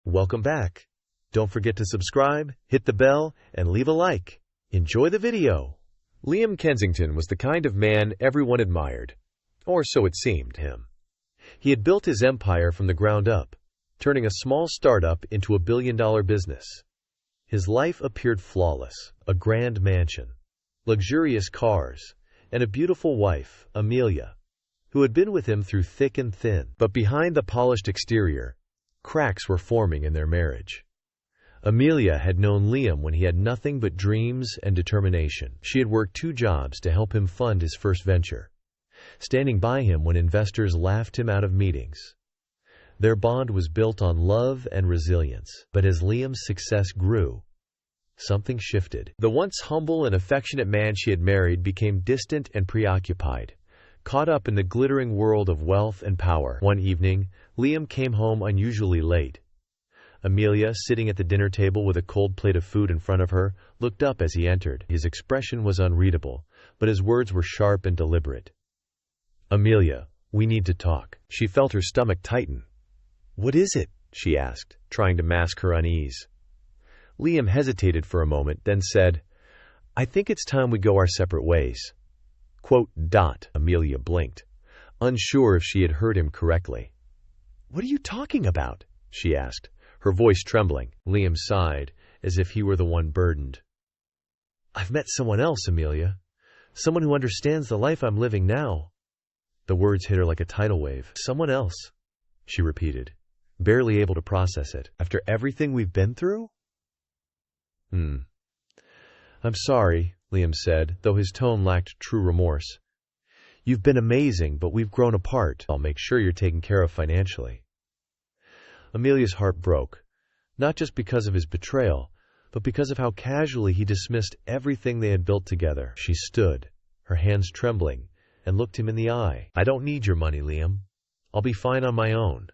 Welcome back. Don't forget to subscribe, hit the bell, and leave a like. Enjoy the video. Liam Kensington was the kind of man everyone admired, or so it seemed to him. He had built his empire from the ground up, turning a small startup into a billion-dollar business. His life appeared flawless: a grand mansion, luxurious cars, and a beautiful wife, Amelia, who had been with him through thick and thin. But behind the polished exterior, cracks were forming in their marriage. Amelia had known Liam when he had nothing but dreams and determination. She had worked 2 jobs to help him fund his first venture, standing by him when investors laughed him out of meetings. Their bond was built on love and resilience. But as Liam's success grew, something shifted. The once humble and affectionate man she had married became distant and preoccupied, caught up in the glittering world of wealth and power. One evening, Liam came home unusually late. Amelia, sitting at the dinner table with a cold plate of food in front of her, looked up as he entered. His expression was unreadable, but his words were sharp and deliberate. "Amelia, we need to talk." She felt her stomach tighten. "What is it?" she asked, trying to mask her unease. Liam hesitated for a moment, then said, "I think it's time we go our separate ways." Amelia blinked, unsure if she had heard him correctly. "What are you talking about?" she asked, her voice trembling. Liam sighed, as if he were the one burdened. "I've met someone else, Amelia. Someone who understands the life I'm living now." The words hit her like a tidal wave. "Someone else," she repeated, barely able to process it. "After everything we've been through?" "I'm sorry," Liam said, though his tone lacked true remorse. "You've been amazing, but we've grown apart. I'll make sure you're taken care of financially." Amelia's heart broke, not just because of his betrayal, but because of how casually he dismissed everything they had built together. She stood, her hands trembling, and looked him in the eye. "I don't need your money, Liam. I'll be fine on my own."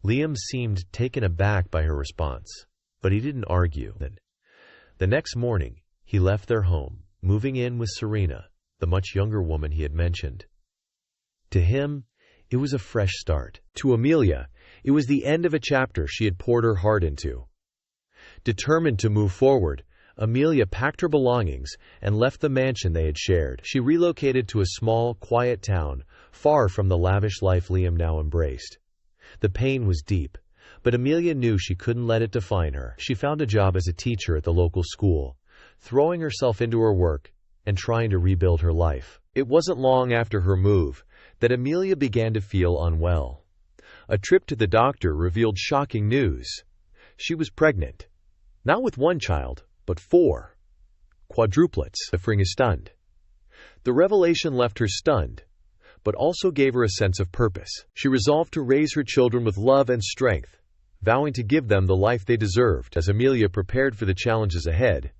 Liam seemed taken aback by her response, but he didn't argue. The next morning, he left their home, moving in with Serena, the much younger woman he had mentioned. To him, it was a fresh start. To Amelia, it was the end of a chapter she had poured her heart into. Determined to move forward, Amelia packed her belongings and left the mansion they had shared. She relocated to a small, quiet town, far from the lavish life Liam now embraced. The pain was deep, but Amelia knew she couldn't let it define her. She found a job as a teacher at the local school, throwing herself into her work and trying to rebuild her life. It wasn't long after her move that Amelia began to feel unwell. A trip to the doctor revealed shocking news. She was pregnant, not with 1 child, but 4. Quadruplets. The fring is stunned. The revelation left her stunned, but also gave her a sense of purpose. She resolved to raise her children with love and strength, vowing to give them the life they deserved. As Amelia prepared for the challenges ahead,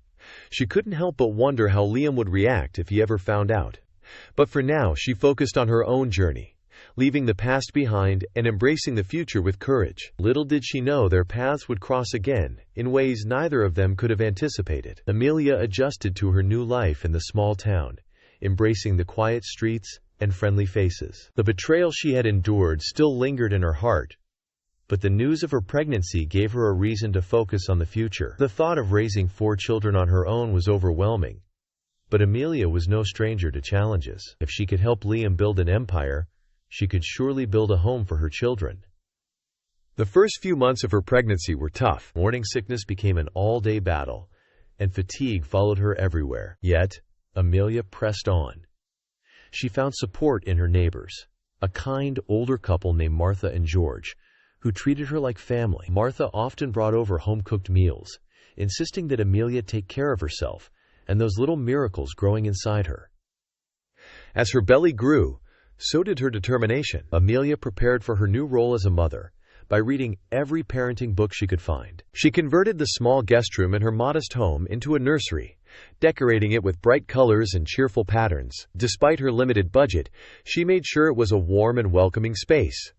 she couldn't help but wonder how Liam would react if he ever found out. But for now, she focused on her own journey, leaving the past behind and embracing the future with courage. Little did she know their paths would cross again, in ways neither of them could have anticipated. Amelia adjusted to her new life in the small town, embracing the quiet streets and friendly faces. The betrayal she had endured still lingered in her heart, but the news of her pregnancy gave her a reason to focus on the future. The thought of raising 4 children on her own was overwhelming, but Amelia was no stranger to challenges. If she could help Liam build an empire, she could surely build a home for her children. The first few months of her pregnancy were tough. Morning sickness became an all-day battle, and fatigue followed her everywhere. Yet, Amelia pressed on. She found support in her neighbors, a kind older couple named Martha and George, who treated her like family. Martha often brought over home-cooked meals, insisting that Amelia take care of herself and those little miracles growing inside her. As her belly grew, so did her determination. Amelia prepared for her new role as a mother by reading every parenting book she could find. She converted the small guest room in her modest home into a nursery, decorating it with bright colors and cheerful patterns. Despite her limited budget, she made sure it was a warm and welcoming space.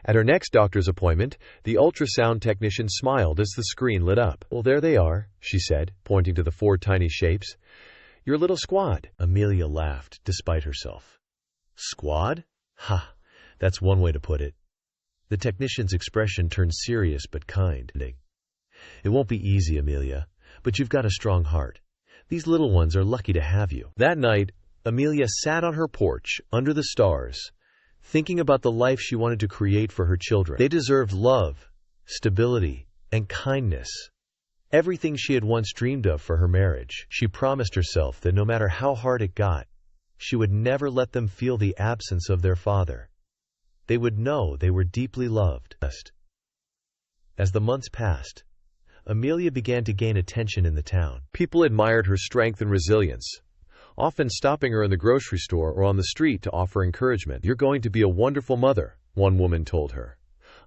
At her next doctor's appointment, the ultrasound technician smiled as the screen lit up. "Well, there they are," she said, pointing to the 4 tiny shapes. "Your little squad." Amelia laughed, despite herself. "Squad? Ha, that's one way to put it." The technician's expression turned serious but kind. "It won't be easy, Amelia, but you've got a strong heart. These little ones are lucky to have you." That night, Amelia sat on her porch, under the stars, thinking about the life she wanted to create for her children. They deserved love, stability, and kindness. Everything she had once dreamed of for her marriage. She promised herself that no matter how hard it got, she would never let them feel the absence of their father. They would know they were deeply loved. As the months passed, Amelia began to gain attention in the town. People admired her strength and resilience, often stopping her in the grocery store or on the street to offer encouragement. "You're going to be a wonderful mother," one woman told her.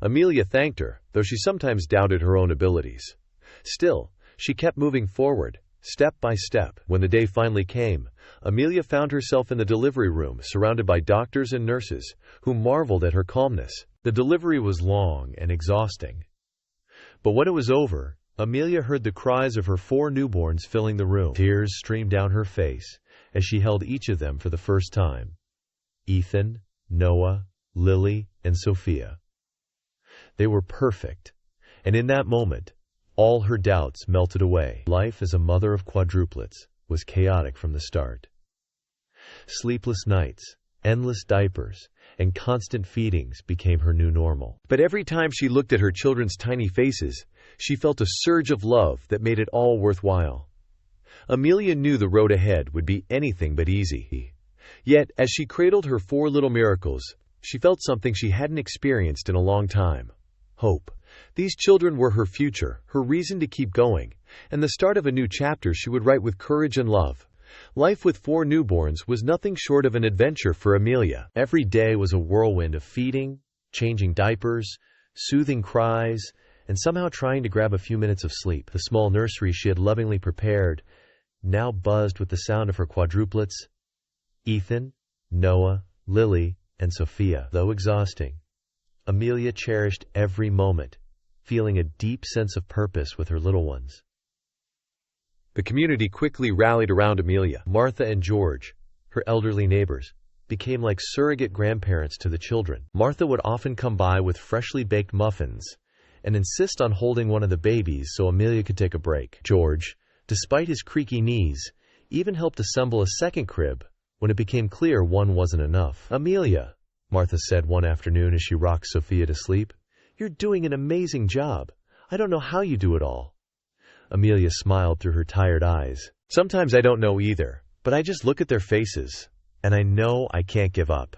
Amelia thanked her, though she sometimes doubted her own abilities. Still, she kept moving forward, step by step. When the day finally came, Amelia found herself in the delivery room, surrounded by doctors and nurses, who marveled at her calmness. The delivery was long and exhausting. But when it was over, Amelia heard the cries of her 4 newborns filling the room. Tears streamed down her face as she held each of them for the first time. Ethan, Noah, Lily, and Sophia. They were perfect, and in that moment, all her doubts melted away. Life as a mother of quadruplets was chaotic from the start. Sleepless nights, endless diapers, and constant feedings became her new normal. But every time she looked at her children's tiny faces, she felt a surge of love that made it all worthwhile. Amelia knew the road ahead would be anything but easy. Yet, as she cradled her 4 little miracles, she felt something she hadn't experienced in a long time: hope. These children were her future, her reason to keep going, and the start of a new chapter she would write with courage and love. Life with 4 newborns was nothing short of an adventure for Amelia. Every day was a whirlwind of feeding, changing diapers, soothing cries, and somehow trying to grab a few minutes of sleep. The small nursery she had lovingly prepared now buzzed with the sound of her quadruplets: Ethan, Noah, Lily, and Sophia. Though exhausting, Amelia cherished every moment, feeling a deep sense of purpose with her little ones. The community quickly rallied around Amelia. Martha and George, her elderly neighbors, became like surrogate grandparents to the children. Martha would often come by with freshly baked muffins and insist on holding one of the babies so Amelia could take a break. George, despite his creaky knees, even helped assemble a second crib when it became clear one wasn't enough. "Amelia," Martha said one afternoon as she rocked Sophia to sleep, "you're doing an amazing job. I don't know how you do it all." Amelia smiled through her tired eyes. "Sometimes I don't know either, but I just look at their faces, and I know I can't give up."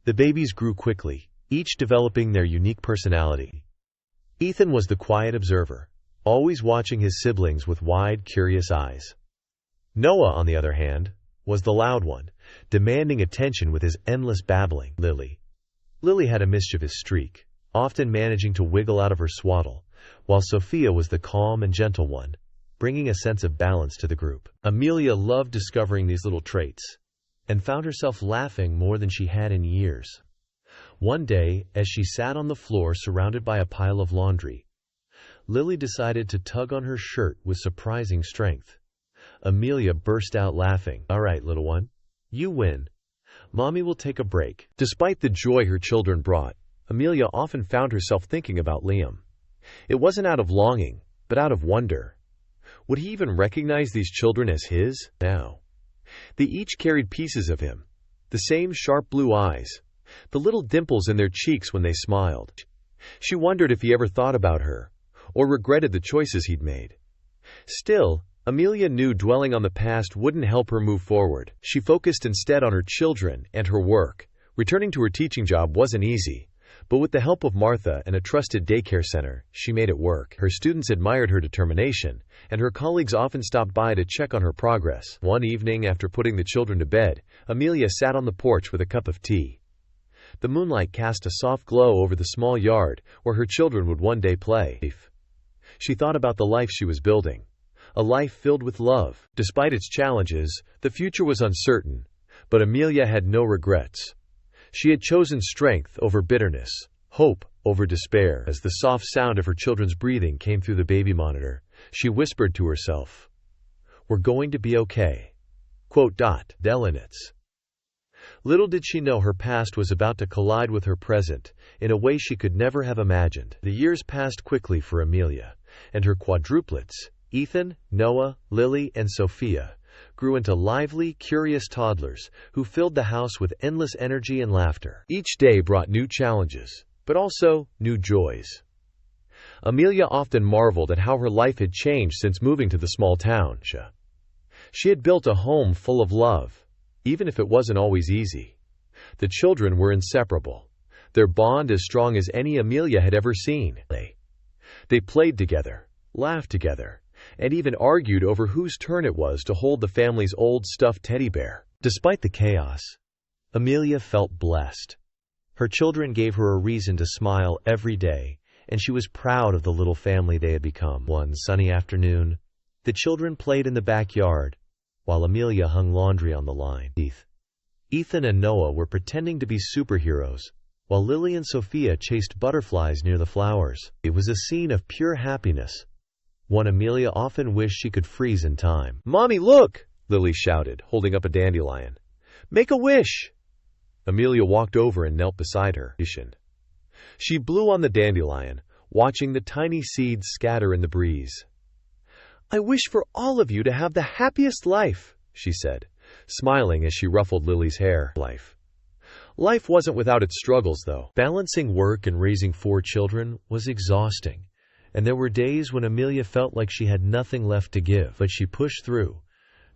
The babies grew quickly, each developing their unique personality. Ethan was the quiet observer, always watching his siblings with wide, curious eyes. Noah, on the other hand, was the loud one, demanding attention with his endless babbling. Lily had a mischievous streak, often managing to wiggle out of her swaddle, while Sophia was the calm and gentle one, bringing a sense of balance to the group. Amelia loved discovering these little traits, and found herself laughing more than she had in years. One day, as she sat on the floor surrounded by a pile of laundry, Lily decided to tug on her shirt with surprising strength. Amelia burst out laughing. "All right, little one, you win. Mommy will take a break." Despite the joy her children brought, Amelia often found herself thinking about Liam. It wasn't out of longing, but out of wonder. Would he even recognize these children as his now? They each carried pieces of him, the same sharp blue eyes, the little dimples in their cheeks when they smiled. She wondered if he ever thought about her, or regretted the choices he'd made. Still, Amelia knew dwelling on the past wouldn't help her move forward. She focused instead on her children and her work. Returning to her teaching job wasn't easy, but with the help of Martha and a trusted daycare center, she made it work. Her students admired her determination, and her colleagues often stopped by to check on her progress. One evening, after putting the children to bed, Amelia sat on the porch with a cup of tea. The moonlight cast a soft glow over the small yard where her children would one day play. She thought about the life she was building, a life filled with love. Despite its challenges, the future was uncertain, but Amelia had no regrets. She had chosen strength over bitterness, hope over despair. As the soft sound of her children's breathing came through the baby monitor, she whispered to herself, "We're going to be okay." Delinets. Little did she know her past was about to collide with her present in a way she could never have imagined. The years passed quickly for Amelia, and her quadruplets, Ethan, Noah, Lily, and Sophia, grew into lively, curious toddlers who filled the house with endless energy and laughter. Each day brought new challenges, but also new joys. Amelia often marveled at how her life had changed since moving to the small town. She had built a home full of love, even if it wasn't always easy. The children were inseparable, their bond as strong as any Amelia had ever seen. They played together, laughed together, and even argued over whose turn it was to hold the family's old stuffed teddy bear. Despite the chaos, Amelia felt blessed. Her children gave her a reason to smile every day, and she was proud of the little family they had become. One sunny afternoon, the children played in the backyard, while Amelia hung laundry on the line. Ethan and Noah were pretending to be superheroes, while Lily and Sophia chased butterflies near the flowers. It was a scene of pure happiness, one Amelia often wished she could freeze in time. "Mommy, look!" Lily shouted, holding up a dandelion. "Make a wish!" Amelia walked over and knelt beside her. She blew on the dandelion, watching the tiny seeds scatter in the breeze. "I wish for all of you to have the happiest life," she said, smiling as she ruffled Lily's hair. Life wasn't without its struggles, though. Balancing work and raising 4 children was exhausting, and there were days when Amelia felt like she had nothing left to give. But she pushed through,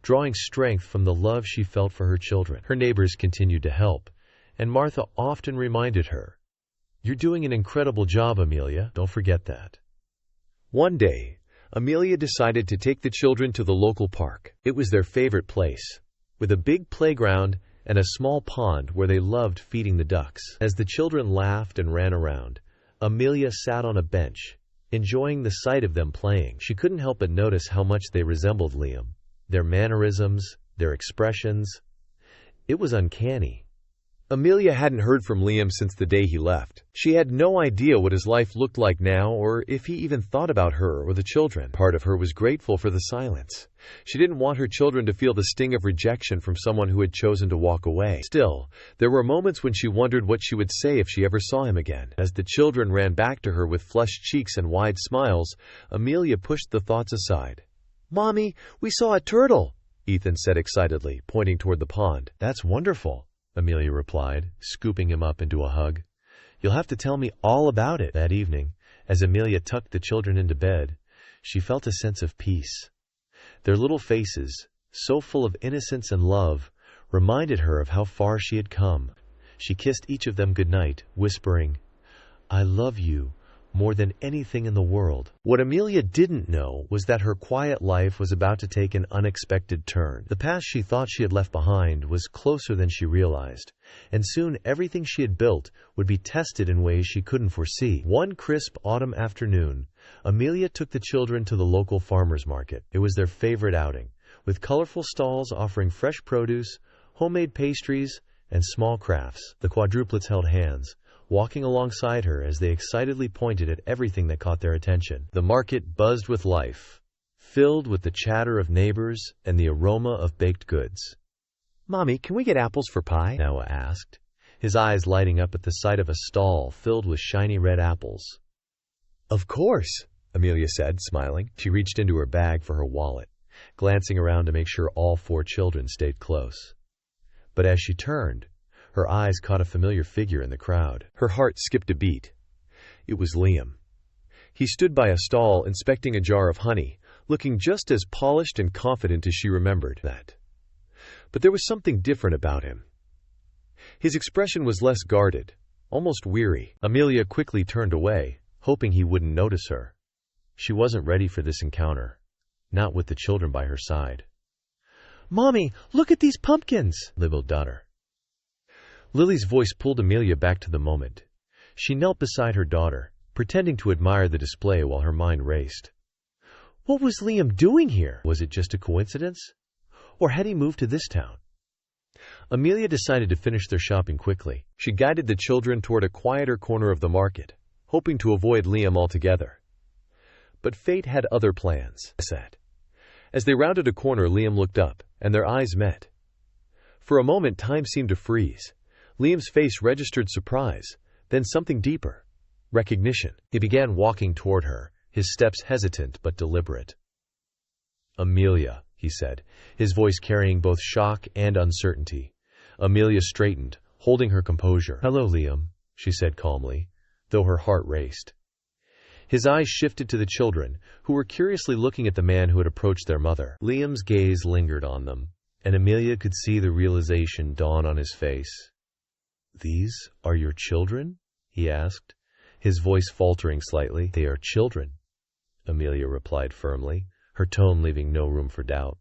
drawing strength from the love she felt for her children. Her neighbors continued to help, and Martha often reminded her, "You're doing an incredible job, Amelia. Don't forget that." One day, Amelia decided to take the children to the local park. It was their favorite place, with a big playground and a small pond where they loved feeding the ducks. As the children laughed and ran around, Amelia sat on a bench, enjoying the sight of them playing. She couldn't help but notice how much they resembled Liam, their mannerisms, their expressions. It was uncanny. Amelia hadn't heard from Liam since the day he left. She had no idea what his life looked like now, or if he even thought about her or the children. Part of her was grateful for the silence. She didn't want her children to feel the sting of rejection from someone who had chosen to walk away. Still, there were moments when she wondered what she would say if she ever saw him again. As the children ran back to her with flushed cheeks and wide smiles, Amelia pushed the thoughts aside. "Mommy, we saw a turtle," Ethan said excitedly, pointing toward the pond. "That's wonderful," Amelia replied, scooping him up into a hug. "You'll have to tell me all about it." That evening, as Amelia tucked the children into bed, she felt a sense of peace. Their little faces, so full of innocence and love, reminded her of how far she had come. She kissed each of them goodnight, whispering, "I love you more than anything in the world." What Amelia didn't know was that her quiet life was about to take an unexpected turn. The past she thought she had left behind was closer than she realized, and soon everything she had built would be tested in ways she couldn't foresee. One crisp autumn afternoon, Amelia took the children to the local farmers market. It was their favorite outing, with colorful stalls offering fresh produce, homemade pastries, and small crafts. The quadruplets held hands, walking alongside her as they excitedly pointed at everything that caught their attention. The market buzzed with life, filled with the chatter of neighbors and the aroma of baked goods. "Mommy, can we get apples for pie?" Noah asked, his eyes lighting up at the sight of a stall filled with shiny red apples. "Of course," Amelia said, smiling. She reached into her bag for her wallet, glancing around to make sure all 4 children stayed close. But as she turned, her eyes caught a familiar figure in the crowd. Her heart skipped a beat. It was Liam. He stood by a stall inspecting a jar of honey, looking just as polished and confident as she remembered that. But there was something different about him. His expression was less guarded, almost weary. Amelia quickly turned away, hoping he wouldn't notice her. She wasn't ready for this encounter, not with the children by her side. "Mommy, look at these pumpkins!" Lily's daughter. Lily's voice pulled Amelia back to the moment. She knelt beside her daughter, pretending to admire the display while her mind raced. What was Liam doing here? Was it just a coincidence? Or had he moved to this town? Amelia decided to finish their shopping quickly. She guided the children toward a quieter corner of the market, hoping to avoid Liam altogether. But fate had other plans. As they rounded a corner, Liam looked up, and their eyes met. For a moment, time seemed to freeze. Liam's face registered surprise, then something deeper. Recognition. He began walking toward her, his steps hesitant but deliberate. "Amelia," he said, his voice carrying both shock and uncertainty. Amelia straightened, holding her composure. "Hello, Liam," she said calmly, though her heart raced. His eyes shifted to the children, who were curiously looking at the man who had approached their mother. Liam's gaze lingered on them, and Amelia could see the realization dawn on his face. "These are your children?" he asked, his voice faltering slightly. "They are children," Amelia replied firmly, her tone leaving no room for doubt.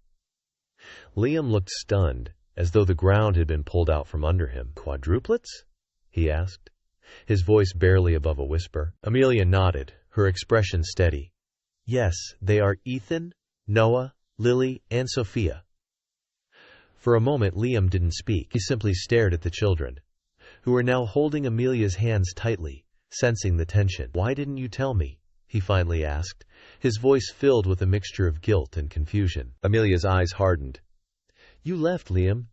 Liam looked stunned, as though the ground had been pulled out from under him. "Quadruplets?" he asked, his voice barely above a whisper. Amelia nodded, her expression steady. "Yes, they are Ethan, Noah, Lily, and Sophia." For a moment Liam didn't speak. He simply stared at the children, who were now holding Amelia's hands tightly, sensing the tension. "Why didn't you tell me?" he finally asked, his voice filled with a mixture of guilt and confusion. Amelia's eyes hardened. "You left, Liam.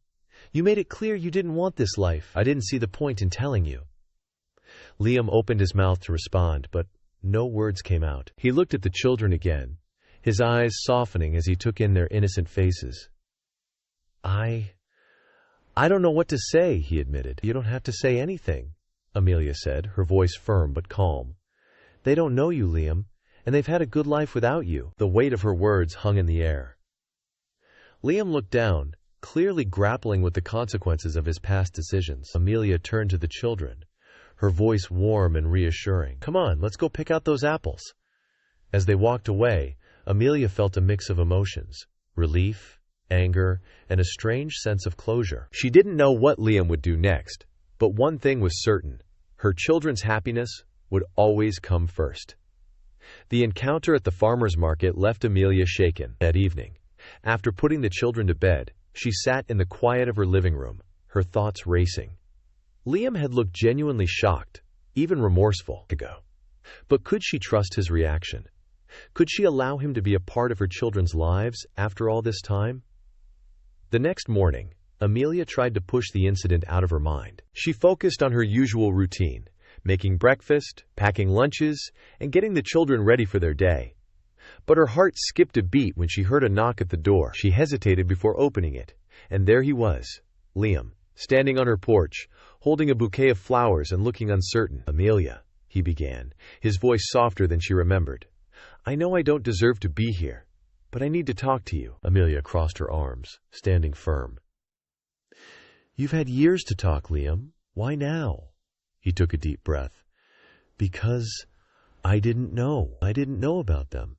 You made it clear you didn't want this life. I didn't see the point in telling you." Liam opened his mouth to respond, but no words came out. He looked at the children again, his eyes softening as he took in their innocent faces. I don't know what to say," he admitted. "You don't have to say anything," Amelia said, her voice firm but calm. "They don't know you, Liam, and they've had a good life without you." The weight of her words hung in the air. Liam looked down, clearly grappling with the consequences of his past decisions. Amelia turned to the children, her voice warm and reassuring. "Come on, let's go pick out those apples." As they walked away, Amelia felt a mix of emotions: relief, anger, and a strange sense of closure. She didn't know what Liam would do next, but one thing was certain: her children's happiness would always come first. The encounter at the farmer's market left Amelia shaken. That evening, after putting the children to bed, she sat in the quiet of her living room, her thoughts racing. Liam had looked genuinely shocked, even remorseful, ago. But could she trust his reaction? Could she allow him to be a part of her children's lives after all this time? The next morning, Amelia tried to push the incident out of her mind. She focused on her usual routine: making breakfast, packing lunches, and getting the children ready for their day. But her heart skipped a beat when she heard a knock at the door. She hesitated before opening it, and there he was, Liam, standing on her porch, holding a bouquet of flowers and looking uncertain. "Amelia," he began, his voice softer than she remembered. "I know I don't deserve to be here, but I need to talk to you." Amelia crossed her arms, standing firm. "You've had years to talk, Liam. Why now?" He took a deep breath. "Because I didn't know. I didn't know about them.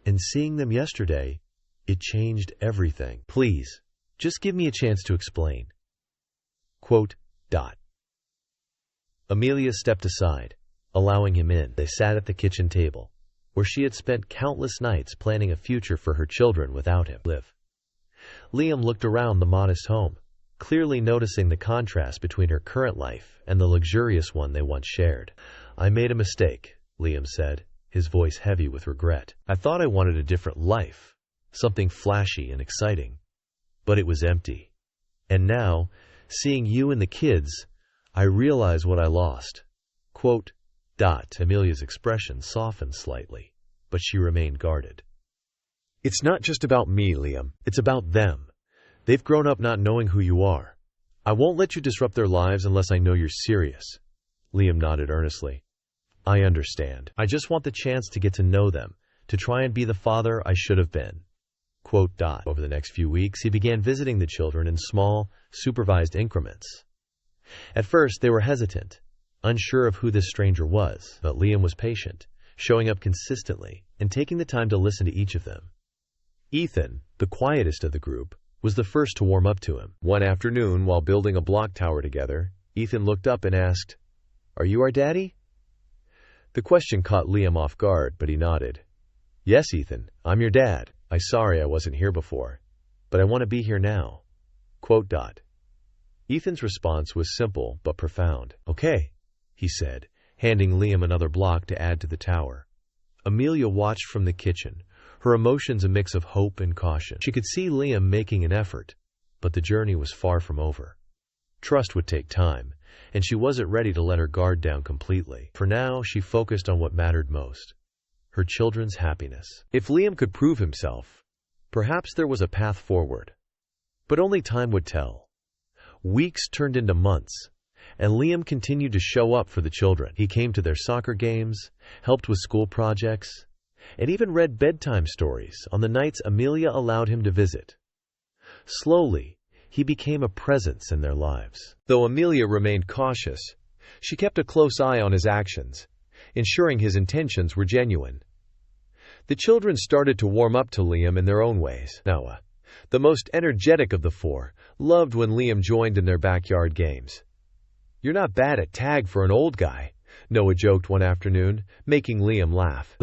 And seeing them yesterday, it changed everything. Please, just give me a chance to explain." Quote, dot. Amelia stepped aside, allowing him in. They sat at the kitchen table, where she had spent countless nights planning a future for her children without him. Liam looked around the modest home, clearly noticing the contrast between her current life and the luxurious one they once shared. "I made a mistake," Liam said, his voice heavy with regret. "I thought I wanted a different life, something flashy and exciting. But it was empty. And now, seeing you and the kids, I realize what I lost." Quote, dot. Amelia's expression softened slightly, but she remained guarded. "It's not just about me, Liam. It's about them. They've grown up not knowing who you are. I won't let you disrupt their lives unless I know you're serious." Liam nodded earnestly. "I understand. I just want the chance to get to know them, to try and be the father I should have been." Quote, dot. Over the next few weeks, he began visiting the children in small, supervised increments. At first, they were hesitant, unsure of who this stranger was, but Liam was patient, showing up consistently and taking the time to listen to each of them. Ethan, the quietest of the group, was the first to warm up to him. One afternoon, while building a block tower together, Ethan looked up and asked, "Are you our daddy?" The question caught Liam off guard, but he nodded. "Yes, Ethan, I'm your dad. I'm sorry I wasn't here before, but I want to be here now." Quote, dot. Ethan's response was simple but profound. "Okay," he said, handing Liam another block to add to the tower. Amelia watched from the kitchen, her emotions a mix of hope and caution. She could see Liam making an effort, but the journey was far from over. Trust would take time, and she wasn't ready to let her guard down completely. For now, she focused on what mattered most: her children's happiness. If Liam could prove himself, perhaps there was a path forward. But only time would tell. Weeks turned into months, and Liam continued to show up for the children. He came to their soccer games, helped with school projects, and even read bedtime stories on the nights Amelia allowed him to visit. Slowly, he became a presence in their lives. Though Amelia remained cautious, she kept a close eye on his actions, ensuring his intentions were genuine. The children started to warm up to Liam in their own ways. Noah, the most energetic of the four, loved when Liam joined in their backyard games. "You're not bad at tag for an old guy," Noah joked one afternoon, making Liam laugh.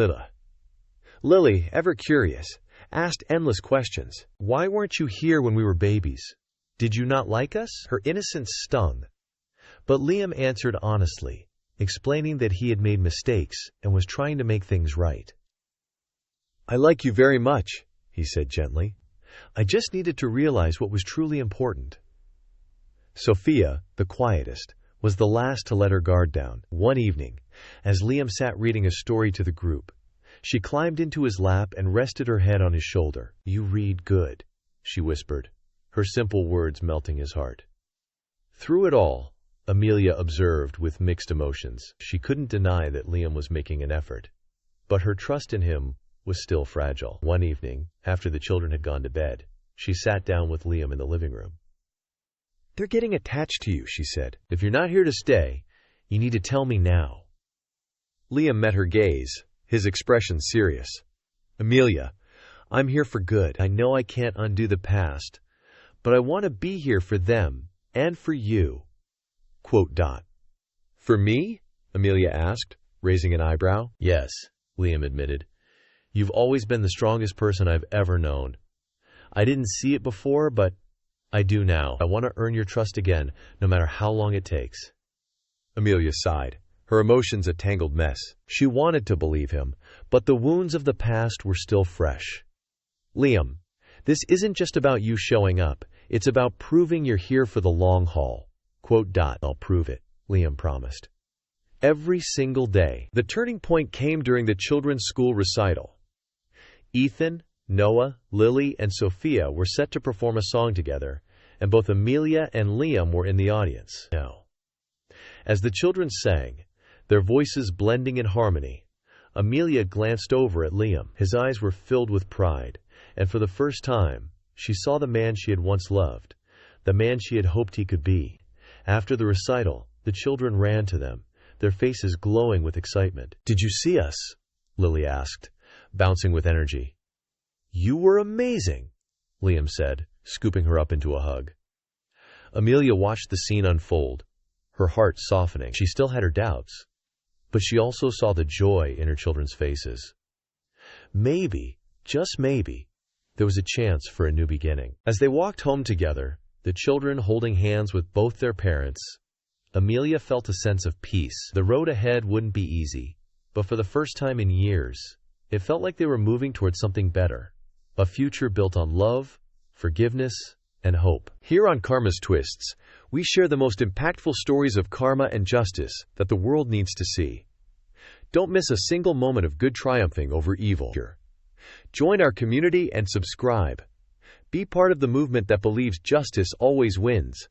Lily, ever curious, asked endless questions. "Why weren't you here when we were babies? Did you not like us?" Her innocence stung. But Liam answered honestly, explaining that he had made mistakes and was trying to make things right. "I like you very much," he said gently. "I just needed to realize what was truly important." Sophia, the quietest, was the last to let her guard down. One evening, as Liam sat reading a story to the group, she climbed into his lap and rested her head on his shoulder. "You read good," she whispered, her simple words melting his heart. Through it all, Amelia observed with mixed emotions. She couldn't deny that Liam was making an effort, but her trust in him was still fragile. One evening, after the children had gone to bed, she sat down with Liam in the living room. "They're getting attached to you," she said. "If you're not here to stay, you need to tell me now." Liam met her gaze, his expression serious. "Amelia, I'm here for good. I know I can't undo the past, but I want to be here for them and for you." "For me?" Amelia asked, raising an eyebrow. "Yes," Liam admitted. "You've always been the strongest person I've ever known. I didn't see it before, but I do now. I want to earn your trust again, no matter how long it takes." Amelia sighed, her emotions a tangled mess. She wanted to believe him, but the wounds of the past were still fresh. "Liam, this isn't just about you showing up. It's about proving you're here for the long haul." "I'll prove it," Liam promised. Every single day. The turning point came during the children's school recital. Ethan, Noah, Lily, and Sophia were set to perform a song together, and both Amelia and Liam were in the audience. As the children sang, their voices blending in harmony, Amelia glanced over at Liam. His eyes were filled with pride, and for the first time, she saw the man she had once loved, the man she had hoped he could be. After the recital, the children ran to them, their faces glowing with excitement. "Did you see us?" Lily asked, bouncing with energy. "You were amazing," Liam said, scooping her up into a hug. Amelia watched the scene unfold, her heart softening. She still had her doubts, but she also saw the joy in her children's faces. Maybe, just maybe, there was a chance for a new beginning. As they walked home together, the children holding hands with both their parents, Amelia felt a sense of peace. The road ahead wouldn't be easy, but for the first time in years, it felt like they were moving towards something better. A future built on love, forgiveness, and hope. Here on Karma's Twists, we share the most impactful stories of karma and justice that the world needs to see. Don't miss a single moment of good triumphing over evil. Join our community and subscribe. Be part of the movement that believes justice always wins.